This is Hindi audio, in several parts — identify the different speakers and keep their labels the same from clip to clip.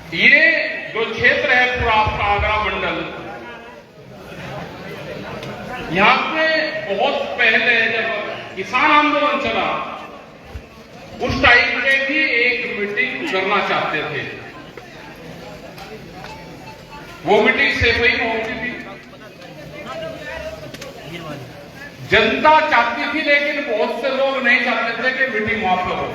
Speaker 1: ये जो क्षेत्र है पूरा आपका आगरा मंडल, यहां पे बहुत पहले जब किसान आंदोलन चला उस टाइम पे भी एक मीटिंग करना चाहते थे। वो मीटिंग सेफई में होती थी, जनता चाहती थी, लेकिन बहुत से लोग नहीं चाहते थे कि मीटिंग वहां पर हो।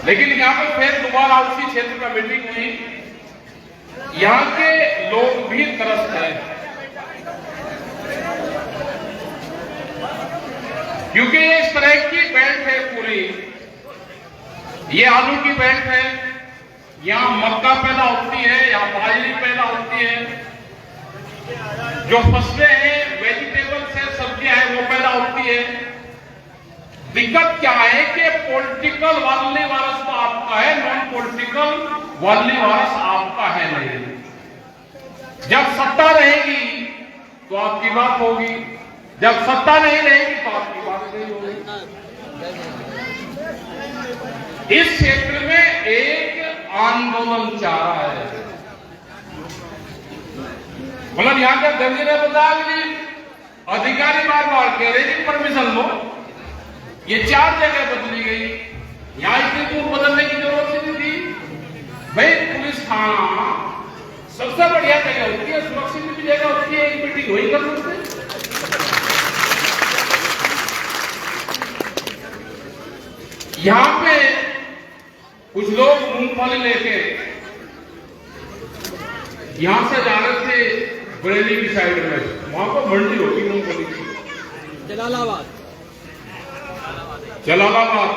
Speaker 1: लेकिन यहां पर फिर दोबारा उसी क्षेत्र में मीटिंग हुई। यहां के लोग भी त्रस्त हैं, क्योंकि ये इस तरह की बेल्ट है पूरी, ये आलू की बेल्ट है, यहां मक्का पैदा होती है, यहां बाजरी पैदा होती है, जो फसलें हैं, वेजिटेबल्स है, सब्जियां हैं, वो पैदा होती है। दिक्कत क्या है कि पॉलिटिकल वाली वारस तो आपका है, नॉन पॉलिटिकल वाली वारस आपका है नहीं। जब सत्ता रहेगी तो आपकी बात होगी, जब सत्ता नहीं रहेगी तो आपकी बात नहीं होगी। इस क्षेत्र में एक आंदोलन चाह रहा है, मतलब यहां का दर्जी ने बताया कि अधिकारी बार बार कह रहे कि परमिशन लो। ये 4 जगह बदली गई, यहां इतनी दूर बदलने की जरूरत नहीं थी। भाई पुलिस थाना सबसे बढ़िया जगह होती है, सुरक्षित भी जगह होती है, एक मीटिंग वही कर सकते। यहां पे कुछ लोग मूंगफली लेके यहां से जा रहे थे बरेली की साइड में, वहां पर मंडी होगी मूंगफली की, जलालाबाद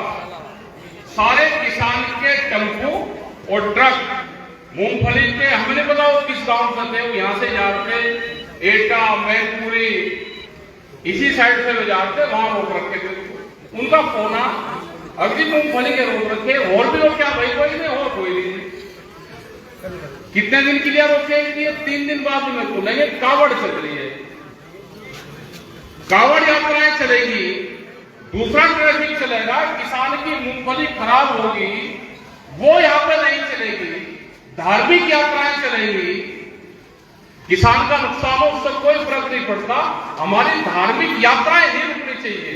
Speaker 1: सारे किसान के टेम्पो और ट्रक मूंगफली के, हमें नहीं पता वो किस गांव से थे, वो यहां से जाते एटा मैनपुरी इसी साइड से वे जाते, वहां रोक रखे थे। उनका फोन अभी मूंगफली के रोक रखे, और भी लोग क्या भाई कोई नहीं, और कोई नहीं। कितने दिन के लिए रोकेंगे? 3 दिन बाद में खुलेंगे। कावड़ चल रही है, कावड़ यात्राएं चलेगी, दूसरा ट्रैफिक चलेगा, किसान की मूंगफली खराब होगी वो यहां पे नहीं चलेगी, धार्मिक यात्राएं चलेंगी, किसान का नुकसान हो उससे कोई फर्क नहीं पड़ता, हमारी धार्मिक यात्राएं नहीं रुकनी चाहिए,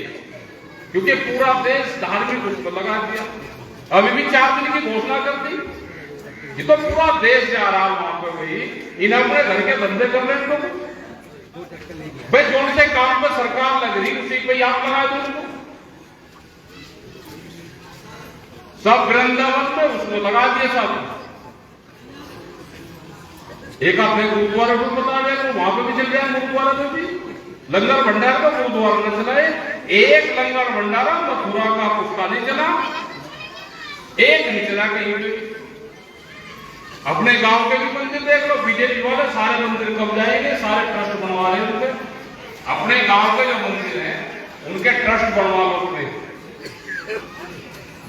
Speaker 1: क्योंकि पूरा देश धार्मिक रूप में लगा दिया। अभी भी 4 दिन की घोषणा कर दी, ये तो पूरा देश जा रहा है वहां पर। वही इन्हें अपने घर के धंधे कर रहे हैं भाई, जो से काम पर सरकार लग रही उसी पे याद लगा दो उनको, सब वृंदावन में उसको लगा दिया सब। एक आपने गुरुद्वारा को बता दिया तो वहां पे भी चल गया, गुरुद्वारा में भी लंगर भंडार का गुरुद्वारा में चला है। एक लंगर भंडारा मथुरा का उसका नहीं चला, एक नहीं चला कहीं भी। अपने गांव के भी मंदिर देख लो, बीजेपी वाले सारे मंदिर कब जाएंगे, सारे ट्रस्ट बनवा रहे उनके, अपने गांव के जो मंदिर हैं उनके ट्रस्ट बनवा लो अपने।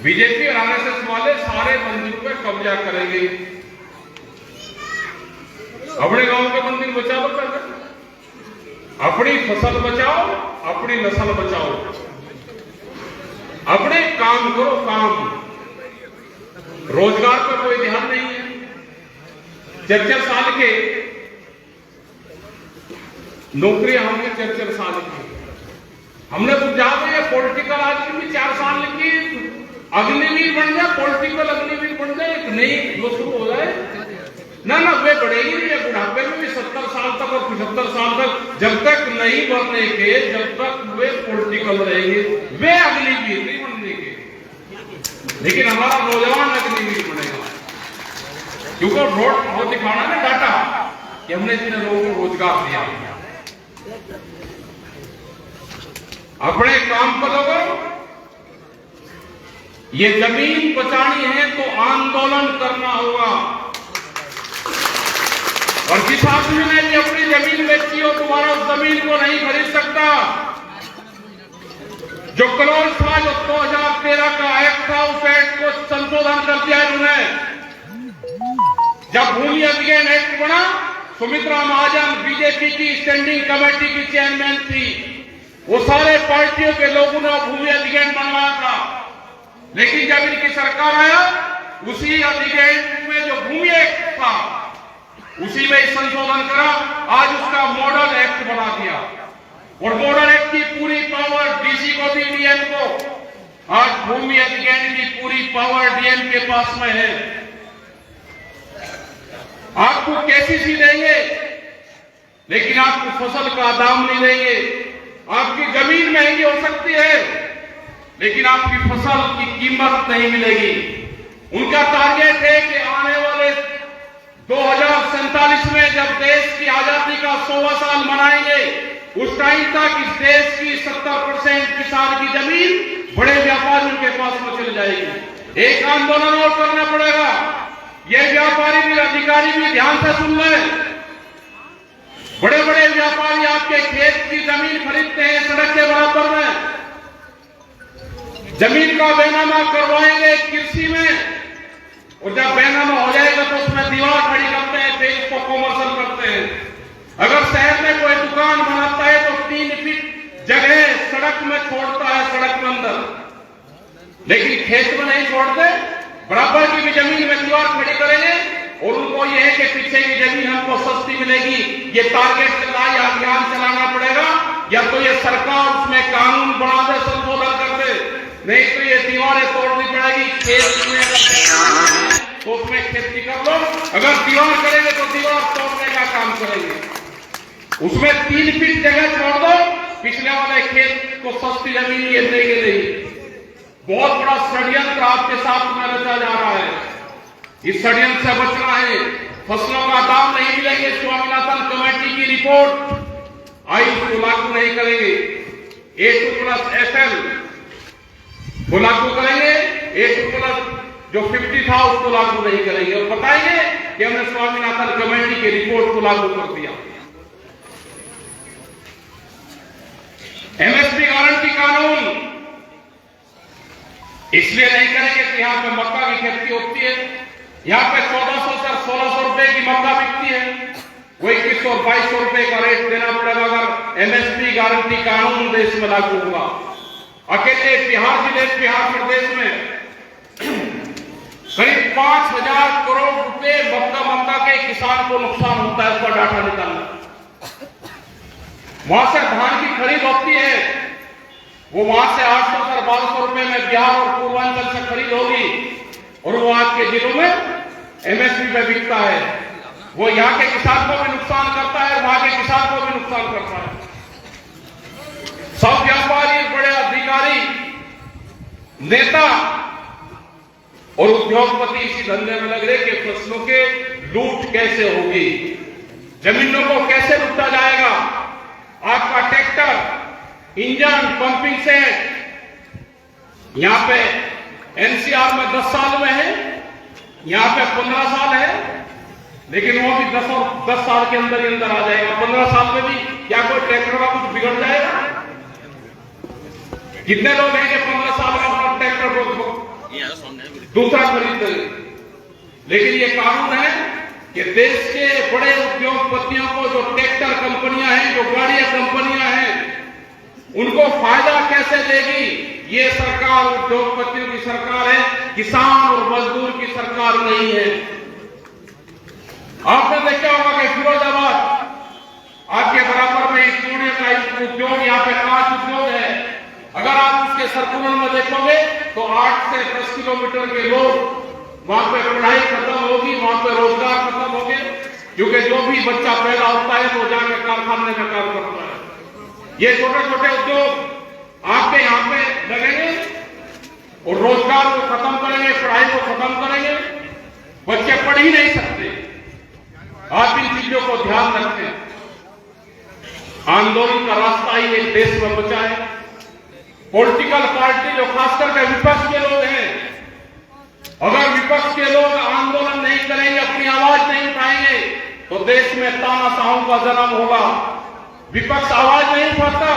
Speaker 1: बीजेपी और आरएसएस वाले सारे मंदिरों पे कब्जा करेंगे। अपने गांव के मंदिर बचाओ, कर अपनी फसल बचाओ, अपनी नस्ल बचाओ, अपने काम करो, काम। रोजगार पर कोई ध्यान नहीं है। 4 साल के नौकरियां होंगी, 4 साल की। हमने बुझा दिया पॉलिटिकल आदमी भी 4 साल की अग्निवीर बन जाए, पॉलिटिकल अग्निवीर बन जाए, एक नई वो शुरू हो जाए ना, वे बढ़ेगी नहीं है। बुढ़ापे में भी 70 साल तक और 75 साल तक जब तक नहीं बनने के, जब तक वे पॉलिटिकल रहेंगे, वे अग्निवीर नहीं बनने के। लेकिन हमारा नौजवान अग्निवीर बनेगा, क्योंकि रोड वो दिखाना ना डाटा कि हमने इतने लोगों को रोजगार दिया। अपने काम पर लोगों, ये जमीन बचानी है तो आंदोलन करना होगा। और जिस आदमी ने भी अपनी जमीन बेची हो, तुम्हारा उस जमीन को नहीं खरीद सकता। जो क्लॉज था, जो 2013 का एक्ट था, उस एक्ट को संशोधन कर दिया इन्होंने। जब भूमि अधिग्रहण एक्ट बना, सुमित्रा महाजन बीजेपी की स्टैंडिंग कमेटी की चेयरमैन थी, वो सारे पार्टियों के लोगों ने भूमि अधिग्रहण बनवाया था। लेकिन कैबिनेट की सरकार आया, उसी अधिनियम में जो भूमि एक्ट था उसी में संशोधन करा, आज उसका मॉडल एक्ट बना दिया और मॉडल एक्ट की पूरी पावर डीसी को दी, डीएम को। आज भूमि अधिग्रहण की पूरी पावर डीएम के पास में है। आपको केसीसी देंगे लेकिन आपको फसल का दाम नहीं देंगे। आपकी जमीन महंगी हो सकती है लेकिन आपकी फसल की कीमत नहीं मिलेगी। उनका टारगेट है कि आने वाले 2047 में जब देश की आजादी का 100वां साल मनाएंगे, उस टाइम तक इस देश की 70% किसान की जमीन बड़े व्यापारियों के पास में चली जाएगी। एक आंदोलन और करना पड़ेगा। ये व्यापारी भी, अधिकारी भी ध्यान से सुन लें। बड़े बड़े व्यापारी आपके खेत की जमीन खरीदते हैं सड़क के बराबर में, जमीन का बेनामा करवाएंगे कृषि में, और जब बेनामा हो जाएगा तो उसमें दीवार खड़ी करते हैं, फिर उसको कॉमर्शियल करते हैं। अगर शहर में कोई दुकान बनाता है तो 3 फीट जगह सड़क में छोड़ता है, सड़क के अंदर, लेकिन खेत में नहीं छोड़ते। बराबर की भी जमीन में दीवार खड़ी करेंगे और उनको यह है कि पीछे की जमीन हमको सस्ती मिलेगी। ये टारगेट चला, या अभियान चलाना पड़ेगा, या तो ये सरकार उसमें कानून बना दे, संशोधन कर दे, नहीं तो ये दीवारें तोड़नी पड़ेगी। खेत में तो उसमें खेती कर लो, अगर दीवार करेंगे तो दीवार तोड़ने का काम करेंगे। उसमें 3 फीट जगह छोड़ दो, पिछले वाले खेत को सस्ती जमीन ये देंगे नहीं। बहुत बड़ा षड्यंत्र आपके साथ में रचा जा रहा है। इस षड्यंत्र से बचना है। फसलों का दाम नहीं मिलेंगे, स्वामीनाथन कमेटी की रिपोर्ट आई, उसको लागू नहीं करेंगे। A2+SL वो लागू करेंगे, A2+ जो 50 था उसको लागू नहीं करेंगे और बताएंगे कि हमने स्वामीनाथन कमेटी की रिपोर्ट को लागू कर दिया। MSP गारंटी कानून इसलिए नहीं करेंगे कि यहां पे मक्का की खेती होती है, यहां पे 1400 से 1600 रुपए की मक्का बिकती है, वो 2100 और 2200 रुपए का रेट देना पड़ेगा अगर MSP गारंटी कानून देश में लागू होगा। अकेले बिहार प्रदेश में करीब 5000 करोड़ रुपए मक्का के किसान को नुकसान होता है, उसका डाटा निकालना। वहां से धान की खरीद होती है, वो वहां से 800 से 1200 रुपए में बिहार और पूर्वांचल से खरीद होगी और वो आपके जिलों में MSP पे बिकता है। वो यहाँ के किसान को भी नुकसान करता है, वहां के किसान को भी नुकसान करता है। सब व्यापारी, बड़े अधिकारी, नेता और उद्योगपति इसी धंधे में लग रहे कि फसलों के लूट कैसे होगी, जमीनों को कैसे लूटा जाएगा। आपका ट्रैक्टर, इंजन, पंपिंग सेट यहां पे NCR में 10 साल में है, यहां पे 15 साल है, लेकिन वो भी 10 साल के अंदर ही अंदर आ जाएगा। 15 साल में भी क्या कोई ट्रैक्टर का कुछ बिगड़ जाएगा? कितने लोग हैं कि 15 साल में अपना ट्रैक्टर को दूसरा खरीद लेंगे? लेकिन ये कानून है कि देश के बड़े उद्योगपतियों को, जो ट्रैक्टर कंपनियां हैं, जो गाड़ियां कंपनियां हैं, उनको फायदा कैसे देगी? ये सरकार उद्योगपतियों की सरकार है, किसान और मजदूर की सरकार नहीं है। आपने देखा होगा कि फिरोजाबाद आपके बराबर में एक चूड़ियों का उद्योग, यहाँ पे कांच उद्योग है। अगर आप उसके सर्कुलर में देखोगे तो 8 से 10 किलोमीटर के लोग वहां पे पढ़ाई खत्म होगी, वहां पे रोजगार खत्म हो गए, क्योंकि जो भी बच्चा पैदा होता है वो जाके कारखाने में काम करता है। ये छोटे छोटे उद्योग आपके यहाँ पे लगेंगे और रोजगार को खत्म करेंगे, पढ़ाई को खत्म करेंगे, बच्चे पढ़ ही नहीं सकते। आप इन चीजों को ध्यान रखें। आंदोलन का रास्ता ही एक देश में बचा है। पॉलिटिकल पार्टी, जो खासकर के विपक्ष के लोग हैं, अगर विपक्ष के लोग आंदोलन नहीं करेंगे, अपनी आवाज नहीं उठाएंगे, तो देश में तानाशाहों का जन्म होगा। विपक्ष आवाज नहीं उठाता,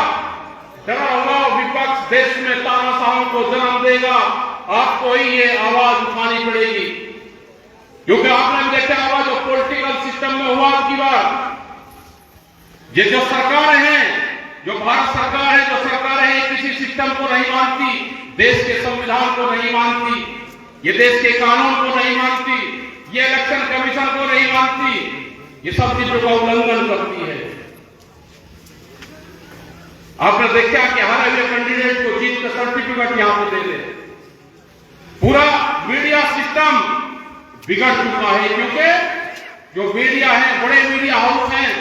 Speaker 1: डरा होगा विपक्ष देश में तानाशाहों को जन्म देगा। आपको ही ये आवाज उठानी पड़ेगी, क्योंकि आपने देखा होगा जो पॉलिटिकल सिस्टम में हुआ की बार, ये जो सरकारें हैं, जो भारत सरकार है, जो सरकार है, किसी सिस्टम को नहीं मानती, देश के संविधान को नहीं मानती, ये देश के कानून को नहीं मानती, ये इलेक्शन कमीशन को नहीं मानती, ये सब चीजों का उल्लंघन करती है। आपने देखा कि हारे हुए कैंडिडेट को जीत का सर्टिफिकेट यहां पर दे दे। पूरा मीडिया सिस्टम बिगड़ चुका है, क्योंकि जो मीडिया है, बड़े मीडिया हाउस हैं,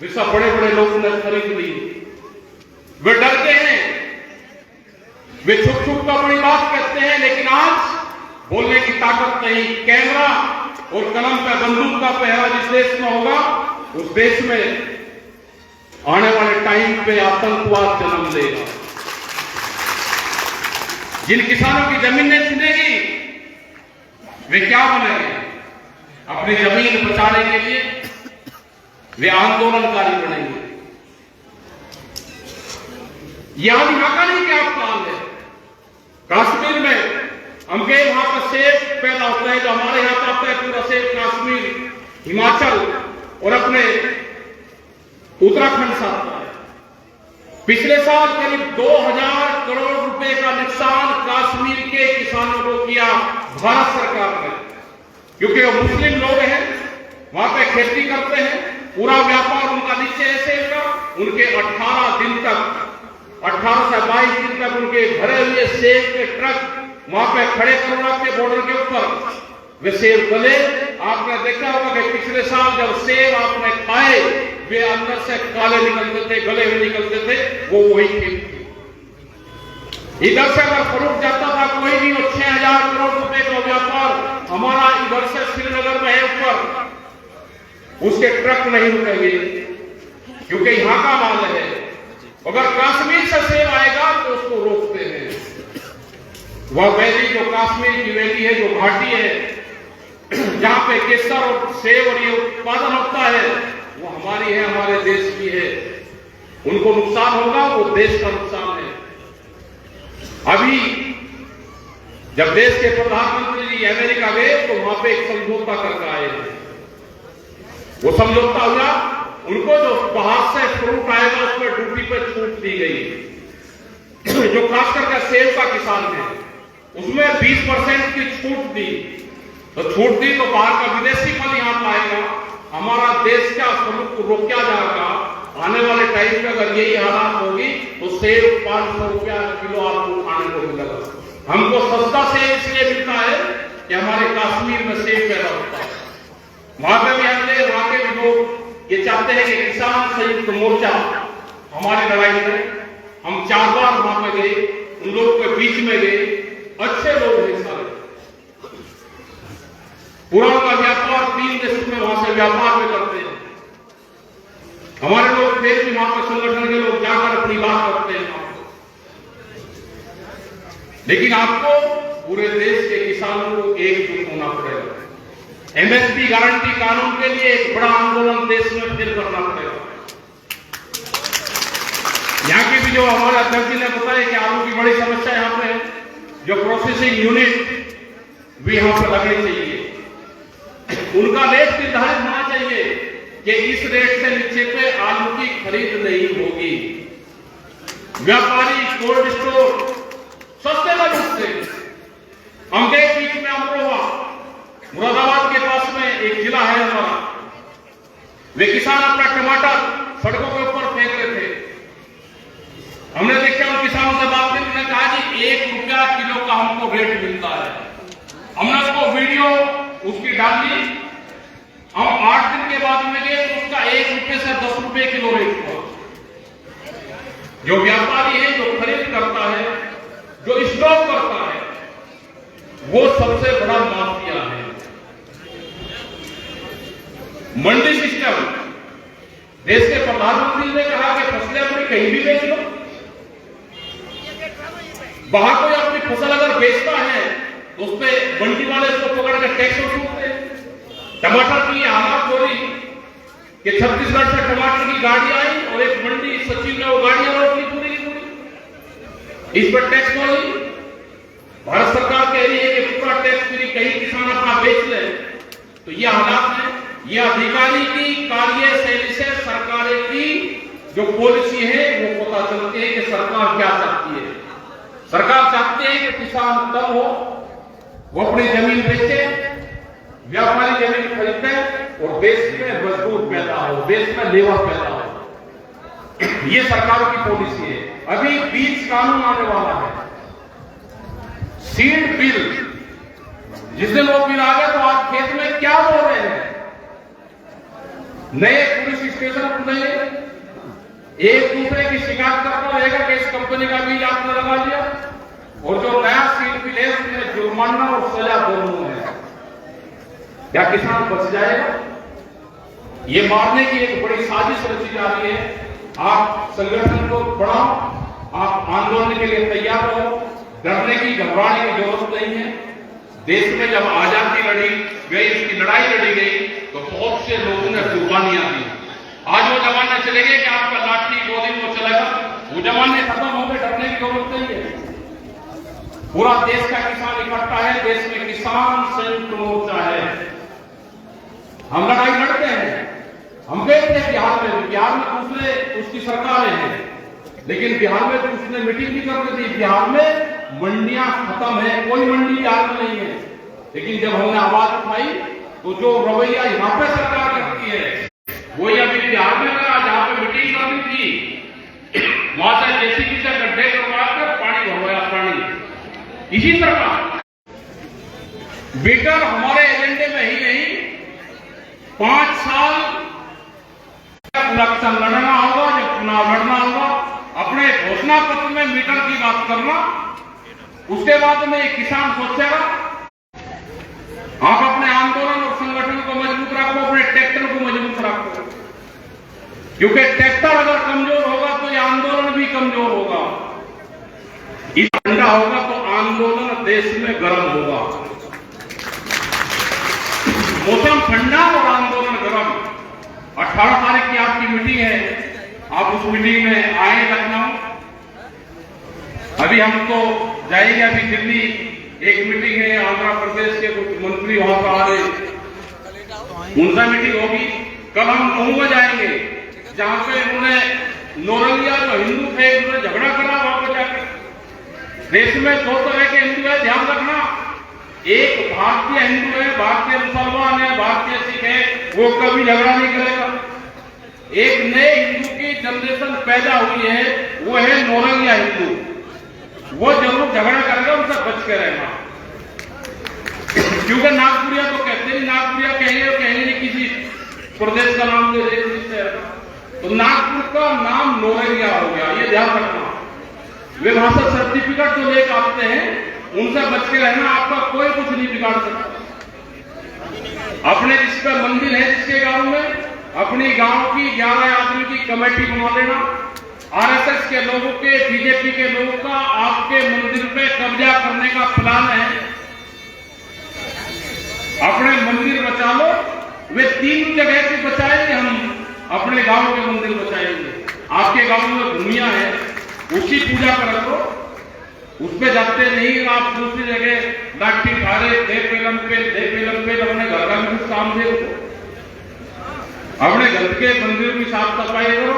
Speaker 1: वे सब बड़े बड़े लोगों ने खरीद ली। वे डरते हैं, वे छुप छुप कर बड़ी बात करते हैं, लेकिन आज बोलने की ताकत नहीं। कैमरा और कलम पे बंदूक का पहरा जिस देश में होगा, उस देश में आने वाले टाइम पे आतंकवाद जन्म लेगा। जिन किसानों की जमीन नहीं छीनेगी, वे क्या बनेंगे? अपनी जमीन बचाने के लिए वे आंदोलनकारी बनेंगे। यहां का नहीं क्या प्लान है? कश्मीर में हमके वहां पर सेब पैदा होता है, जो हमारे यहां पर आता है पूरा सेब कश्मीर, हिमाचल और अपने उत्तराखंड से आता है। पिछले साल करीब 2000 करोड़ रुपए का नुकसान कश्मीर के किसानों को किया भारत सरकार ने, क्योंकि वो मुस्लिम लोग हैं, वहां पे खेती करते हैं, पूरा व्यापार उनका नीचे है सेब का। उनके 18 दिन तक, 18 से 22 दिन तक उनके भरे हुए सेब के ट्रक वहां पे खड़े करोड़ा के बॉर्डर के ऊपर वे सेब गले। आपने देखा होगा कि पिछले साल जब सेब आपने खाए, वे अंदर से काले निकलते थे, गले हुए निकलते थे, वो वही खेत थी। इधर से अगर फरूक जाता था कोई भी, 6000 करोड़ रुपए का व्यापार हमारा इधर से श्रीनगर में है ऊपर, उसके ट्रक नहीं रुकेंगे, क्योंकि यहां का माल है। अगर कश्मीर से सेब आएगा तो उसको रोकते हैं। वह वैली जो कश्मीर की वैली है, जो घाटी है, जहां पे केसर और सेब और ये उत्पादन होता है, वो हमारी है, हमारे देश की है। उनको नुकसान होगा, वो देश का नुकसान है। अभी जब देश के प्रधानमंत्री जी अमेरिका गए तो वहां पे एक समझौता करके आए हैं। वो समझौता हुआ, उनको जो बाहर से फ्रूट आएगा उस पर ड्यूटी पर छूट दी गई। जो खास करके सेब का किसान है, उसमें 20% की छूट दी। तो छूट दी तो बाहर का विदेशी फल यहां पर आएगा, हमारा देश का स्वरूप को रोका जाएगा। आने वाले टाइम में अगर यही हालात होगी तो सेब 500 रुपया किलो आपको खाने को मिलेगा। हमको सस्ता सेब इसलिए मिलता है कि हमारे कश्मीर में सेब पैदा होता है। वहां पे भी हमने, वहां के भी लोग ये चाहते हैं कि किसान संयुक्त मोर्चा हमारी लड़ाई में, हम 4 बार वहां पे गए, उन लोगों के बीच में गए, अच्छे लोग हैं सारे। पूरा का व्यापार 3 देशों में वहां से व्यापार में करते हैं। हमारे लोग फिर भी वहां पर संगठन के लोग जाकर अपनी बात करते हैं। लेकिन आपको पूरे देश के किसानों को एकजुट होना पड़ेगा। एमएसपी गारंटी कानून के लिए एक बड़ा आंदोलन देश में फिर करना पड़ेगा। यहाँ की भी जो हमारे अध्यक्ष जी ने बताया कि आलू की बड़ी समस्या यहाँ पे है, जो प्रोसेसिंग यूनिट भी यहाँ पर लगनी चाहिए। उनका रेट निर्धारित होना चाहिए कि इस रेट से नीचे पे आलू की खरीद नहीं होगी। व्यापारी कोल्ड स्टोर सस्ते दाम से, हमके बीच में अमरोहा मुरादाबाद के पास में एक जिला है हमारा, वे किसान अपना टमाटर सड़कों के ऊपर फेंक रहे थे। हमने देखा उन किसानों से बात की, उन्होंने कहा जी 1 रुपया किलो का हमको रेट मिलता है। हमने उसको वीडियो उसकी डाली, हम 8 दिन के बाद में गए तो उसका 1 रुपये से 10 रुपये किलो रेट हुआ। जो व्यापारी है, जो खरीद करता है, जो स्टॉक करता है, वो सबसे बड़ा माफिया है। मंडी सिस्टम, देश के प्रधानमंत्री ने कहा कि फसलें अपनी कहीं भी बेच लो। बाहर कोई अपनी फसल अगर बेचता है तो उस पर मंडी वाले उसको पकड़ कर टैक्स वसूलते हैं। टमाटर की हालत हो रही कि छत्तीसगढ़ से टमाटर की गाड़ी आई और एक मंडी सचिव ने वो गाड़ियां रोक ली पूरी की पूरी, इस पर टैक्स हो रही। भारत सरकार कह रही है कि पूरा टैक्स फ्री, कहीं किसान अपना बेच ले। तो यह हालात है, यह अधिकारी की कार्यशैली से सरकारें की जो पॉलिसी है वो पता चलती है कि सरकार क्या चाहती है। सरकार चाहती है कि किसान कम हो, वो अपनी जमीन बेचे, व्यापारी जमीन खरीदे और देश में मजदूर पैदा हो, देश में लेबर पैदा हो। ये सरकार की पॉलिसी है। अभी बीज कानून आने वाला है, सीड बिल। जिस दिन वो बिल आ गया तो आप खेत में क्या बोल रहे हैं? नए पुलिस स्टेशन खुले, एक दूसरे की शिकायत करता रहेगा कि इस कंपनी का बीज आपने लगा लिया, और जो नया सीड बिल है उसमें जुर्माना और सजा दोनों है। क्या किसान बच जाएगा? ये मारने की एक बड़ी साजिश रची जा रही है। आप संगठन को बढ़ाओ, आप आंदोलन के लिए तैयार हो, डरने की घबराने की जरूरत नहीं है। देश में जब आजादी लड़ी गई, इसकी लड़ाई लड़ी गई, तो बहुत से लोगों ने कुर्बानियां दी। आज वो जमाने चले गए कि आपका लाठी गोली वो चलेगा, वो जमाने खत्म हो गए, डरने की जरूरत नहीं है। पूरा देश का किसान इकट्ठा है, देश में किसान संयुक्त मोर्चा है। हम लड़ाई लड़ते हैं। हम गए थे बिहार में दूसरे उसकी सरकारें हैं, लेकिन बिहार में तो उसने मीटिंग भी कर दी थी। बिहार में मंडियां खत्म है, कोई मंडी बिहार में नहीं है। लेकिन जब हमने आवाज उठाई तो जो रवैया यहां पे सरकार करती है वही अभी बिहार में करा। जहां पे मीटिंग करनी थी वहां से जेसीबी से गड्ढे करवा कर पानी भरवाया, पानी। इसी तरह बेटर हमारे एजेंडे में ही नहीं, 5 साल इलेक्शन लड़ना होगा, जब चुनाव लड़ना होगा, अपने घोषणा पत्र में मीटर की बात करना। उसके बाद में एक किसान सोचेगा। आप अपने आंदोलन और संगठन को मजबूत रखो, अपने ट्रैक्टर को मजबूत रखो, क्योंकि ट्रैक्टर अगर कमजोर होगा तो ये आंदोलन भी कमजोर होगा। ये ठंडा होगा तो आंदोलन देश में गर्म होगा। मौसम ठंडा और आंदोलन गर्म। 18 तारीख की आपकी मीटिंग है, आप उस मीटिंग में आए लखनऊ। अभी हम तो जाएंगे, अभी दिल्ली एक मीटिंग है, आंध्र प्रदेश के कुछ मंत्री वहां पर आ रहे, उनका मीटिंग होगी। कल हम महू में जाएंगे, जहां पे उन्होंने नौरंगिया जो हिंदू थे उन्होंने झगड़ा करा। वहां पर जाकर देश में 2 तरह के हिंदू है, ध्यान रखना। एक भारतीय हिंदू है, भारतीय मुसलमान है, भारतीय सिख है, वो कभी झगड़ा नहीं करेगा। एक नए हिंदू की जनरेशन पैदा हुई है, वो है नौरंगिया हिंदू, वो जरूर झगड़ा करेगा, उनसे बच के रहना। क्योंकि नागपुरिया तो कहते नहीं, नागपुरिया कहेंगे किसी प्रदेश का नाम दे दे, तो नागपुर का नाम नौरंगिया हो गया, ये ध्यान रखना। वे भाषा सर्टिफिकेट जो लेकर आते हैं उनसे बच के रहना, आपका कोई कुछ नहीं बिगाड़ सकता। अपने जिसका मंदिर है जिसके गांव में, अपनी गांव की 11 आदमी की कमेटी बना लेना। आरएसएस के लोगों के, बीजेपी के लोगों का आपके मंदिर पे कब्जा करने का प्लान है। अपने मंदिर बचा लो। वे 3 जगह से बचाएंगे, हम अपने गांव के मंदिर बचाएंगे। आपके गांव में भूमिया है, उसकी पूजा कर लो, उस पे जाते नहीं। आप दूसरी जगह लाठी ठारे दे पेलम पे अपने घर का भी कुछ काम दे, अपने घर के मंदिर की साफ सफाई करो,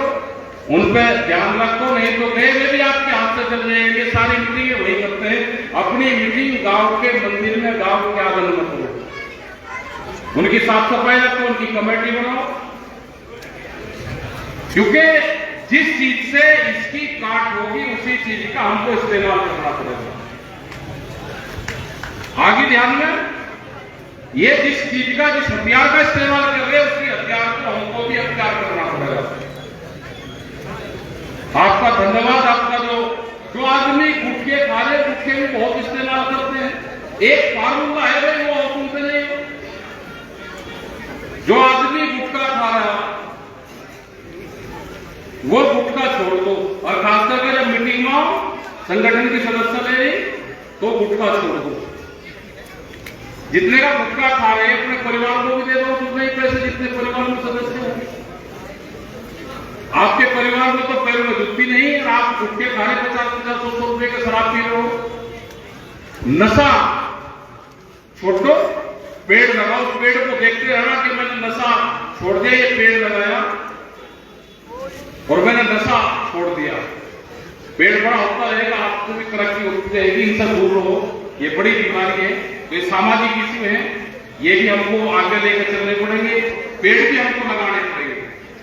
Speaker 1: उन पे ध्यान रखो। नहीं तो गए वे भी आपके हाथ से चल जाएंगे। सारी मीटिंग वही करते हैं, अपनी मीटिंग गांव के मंदिर में, गांव के आंगन में करो, उनकी साफ सफाई रखो, उनकी कमेटी बनाओ। क्योंकि जिस चीज से इसकी काट होगी उसी चीज का हमको इस्तेमाल करना पड़ेगा। आगे ध्यान में, ये जिस चीज का, जिस हथियार का इस्तेमाल कर रहे हैं उसी हथियार को हमको भी हथियार करना पड़ेगा। आपका धन्यवाद। आपका जो आदमी गुटखे खा रहे, गुटखे भी बहुत इस्तेमाल करते हैं। एक फार्मूला है भाई, वो सुनते नहीं। जो आदमी गुटखा खा रहा है वो गुटखा छोड़ दो, और खास करके जब मीटिंग में आओ, संगठन की सदस्य ले तो गुटखा छोड़ दो। जितने का गुटखा खा रहे हैं अपने परिवार को भी दे दो उतने ही पैसे जितने परिवार में सदस्य हैं। आपके परिवार में तो पैर में जुत्ती नहीं है, आप गुटखे खा रहे 50-50, 100 रुपए के शराब पी रहे हो। नशा छोड़ दो, पेड़ लगाओ। उस पेड़ को देखते रहना कि मैंने नशा छोड़ दिया, ये पेड़ लगाया। और मैंने नशा छोड़ दिया। पेड़ बड़ा होता रहेगा, आपको भी तरक्की होती रहेगी, इनसे दूर रहो। ये बड़ी बीमारी है, ये सामाजिक इश्यू है, ये भी हमको आगे लेकर चलने पड़ेंगे। पेड़ भी हमको लगाने पड़ेंगे।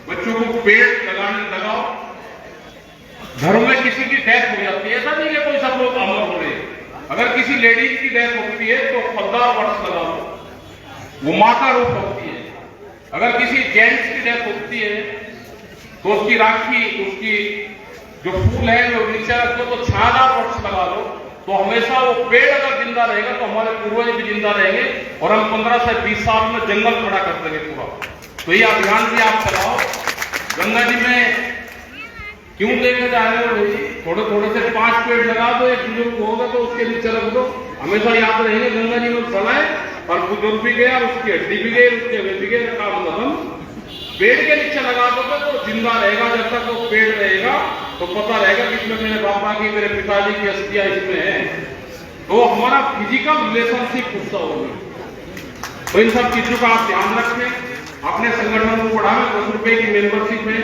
Speaker 1: बच्चों को पेड़ लगाओ। घरों में किसी की डेथ हो जाती है, ऐसा नहीं है कोई सब लोग अमर हो रहे हैं। अगर किसी लेडीज की डेथ होती है तो 15 वर्ष लगा लो, वो माता रूप होती है। अगर किसी जेंट्स की डेथ होती है तो उसकी राखी, उसकी जो फूल है जो नीचे रख दो तो 6000 वर्ष लगा लो। तो हमेशा वो पेड़ अगर जिंदा रहेगा तो हमारे पूर्वज भी जिंदा रहेंगे और हम 15 से 20 साल में जंगल खड़ा कर देंगे पूरा। तो ये अभियान भी आप चलाओ। गंगा जी में क्यों लेकर जा रहे हो भाई? थोड़े थोड़े से 5 पेड़ लगा दो, एक बुजुर्ग होगा तो उसके नीचे रख दो। हमेशा याद रहेंगे गंगा जी में चलाए और बुजुर्ग भी गया, उसकी हड्डी भी गई, उसके भी गए, काम खत्म। पेड़ के नीचे लगा दोगे तो जिंदा रहेगा। जब तक वो पेड़ रहेगा तो पता रहेगा कि इसमें मेरे पापा की, मेरे पिताजी की अस्थियां इसमें है। तो हमारा फिजिकल रिलेशनशिप उससे होगी। तो इन सब चीजों का आप ध्यान रखें। अपने संगठन को बढ़ावें। 10 रुपए की मेंबरशिप है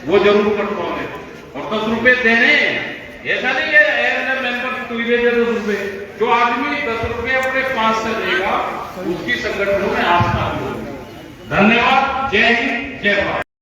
Speaker 1: वो जरूर कटवाएं और 10 रुपए देने। ऐसा नहीं है मेंबर दे 10 रुपए। जो आदमी 10 रुपए अपने पास से देगा उसकी संगठनों में आस्था होगी। धन्यवाद। जय हिंद, जय भारत।